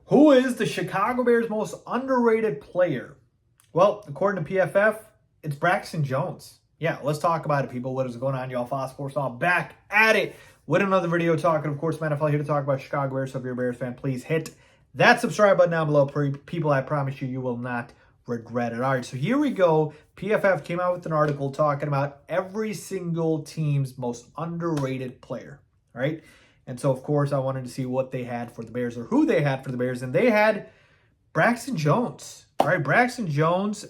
Who is the Chicago Bears' most underrated player? Well, according to PFF, it's Braxton Jones. Yeah, let's talk about it, people. What is going on, y'all? Faiz Sports all back at it with another video talking, of course, NFL here to talk about Chicago Bears. So if you're a Bears fan, please hit that subscribe button down below. People, I promise you, you will not regret it. All right, so here we go. PFF came out with an article talking about every single team's most underrated player. All right. And so, of course, I wanted to see what they had for the Bears or who they had for the Bears. And they had Braxton Jones. All right, Braxton Jones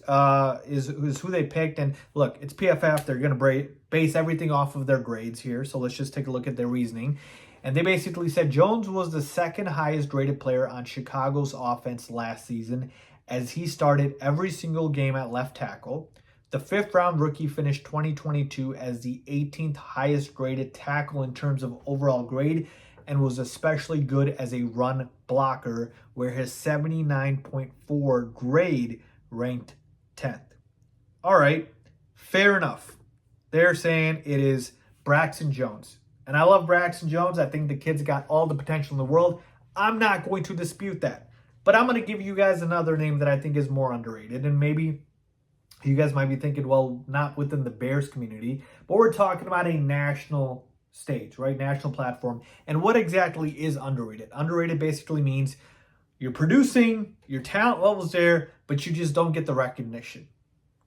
is who they picked. And look, it's PFF. They're going to base everything off of their grades here. So let's just take a look at their reasoning. And they basically said Jones was the second highest graded player on Chicago's offense last season as he started every single game at left tackle. The fifth-round rookie finished 2022 as the 18th highest-graded tackle in terms of overall grade and was especially good as a run blocker, where his 79.4 grade ranked 10th. All right, fair enough. They're saying it is Braxton Jones. And I love Braxton Jones. I think the kid's got all the potential in the world. I'm not going to dispute that. But I'm going to give you guys another name that I think is more underrated, and maybe you guys might be thinking, well, not within the Bears community, but we're talking about a national stage, right? National platform. And what exactly is underrated? Underrated basically means you're producing, your talent level's there, but you just don't get the recognition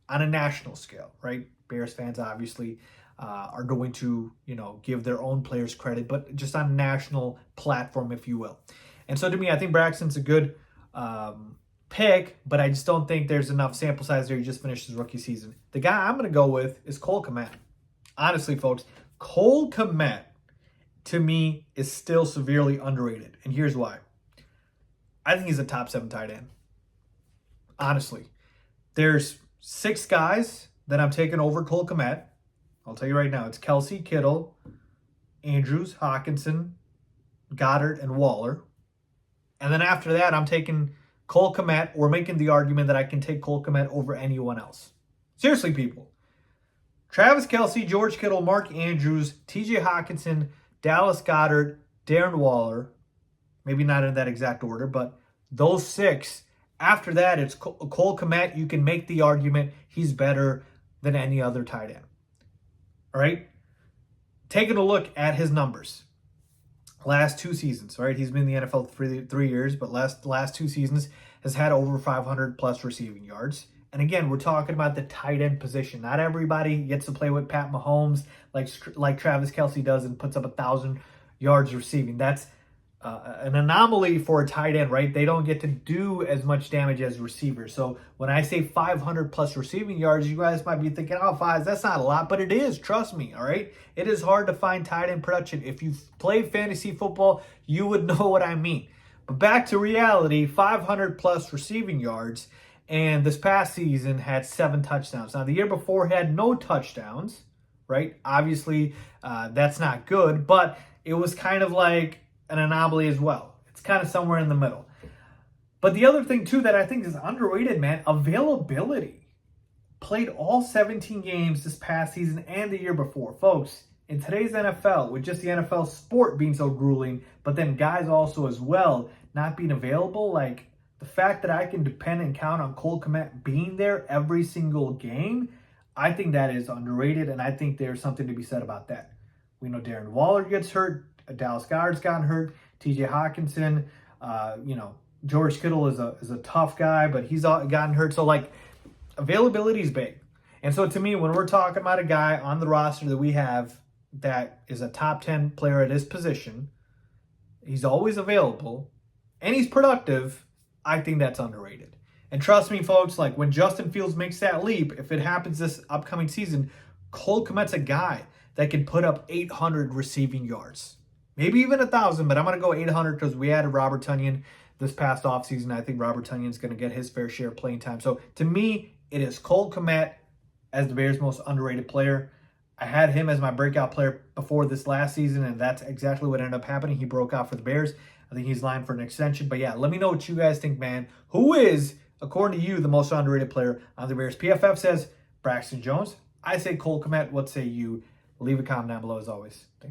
on a national scale, right? Bears fans obviously are going to, give their own players credit, but just on a national platform, if you will. And so to me, I think Braxton's a good pick, but I just don't think there's enough sample size there. He just finished his rookie season. The guy I'm going to go with is Cole Kmet. Honestly, folks, Cole Kmet, to me, is still severely underrated. And here's why. I think he's a top 7 tight end. Honestly. There's 6 guys that I'm taking over Cole Kmet. I'll tell you right now. It's Kelsey, Kittle, Andrews, Hawkinson, Goddard, and Waller. And then after that, I'm taking Cole Kmet, or making the argument that I can take Cole Kmet over anyone else. Seriously, people. Travis Kelce, George Kittle, Mark Andrews, TJ Hawkinson, Dallas Goedert, Darren Waller. Maybe not in that exact order, but those 6. After that, it's Cole Kmet. You can make the argument he's better than any other tight end. All right? Taking a look at his numbers. Last 2 seasons, right? He's been in the NFL for 3 years, but last 2 seasons has had over 500 plus receiving yards. And again, we're talking about the tight end position. Not everybody gets to play with Pat Mahomes like Travis Kelce does and puts up 1,000 yards receiving. That's an anomaly for a tight end, right? They don't get to do as much damage as receivers. So when I say 500 plus receiving yards, you guys might be thinking, oh, Faiz, that's not a lot, but it is. Trust me, all right? It is hard to find tight end production. If you've played fantasy football, you would know what I mean. But back to reality, 500 plus receiving yards, and this past season had 7 touchdowns. Now, the year before had no touchdowns, right? Obviously, that's not good, but it was kind of like an anomaly as well. It's kind of somewhere in the middle. But the other thing, too, that I think is underrated, man, availability. Played all 17 games this past season and the year before. Folks, in today's NFL, with just the NFL sport being so grueling, but then guys also as well not being available, like the fact that I can depend and count on Cole Kmet being there every single game, I think that is underrated, and I think there's something to be said about that. We know Darren Waller gets hurt. Dallas Goedert's gotten hurt. TJ Hawkinson, George Kittle is a tough guy, but he's gotten hurt. So, availability is big. And so, to me, when we're talking about a guy on the roster that we have that is a top 10 player at his position, he's always available, and he's productive, I think that's underrated. And trust me, folks, when Justin Fields makes that leap, if it happens this upcoming season, Cole Kmet's a guy that can put up 800 receiving yards. Maybe even 1,000, but I'm going to go 800 because we added Robert Tonyan this past offseason. I think Robert Tonyan's going to get his fair share of playing time. So, to me, it is Cole Kmet as the Bears' most underrated player. I had him as my breakout player before this last season, and that's exactly what ended up happening. He broke out for the Bears. I think he's lined for an extension. But, yeah, let me know what you guys think, man. Who is, according to you, the most underrated player on the Bears? PFF says Braxton Jones. I say Cole Kmet. What say you? Leave a comment down below as always. Thanks.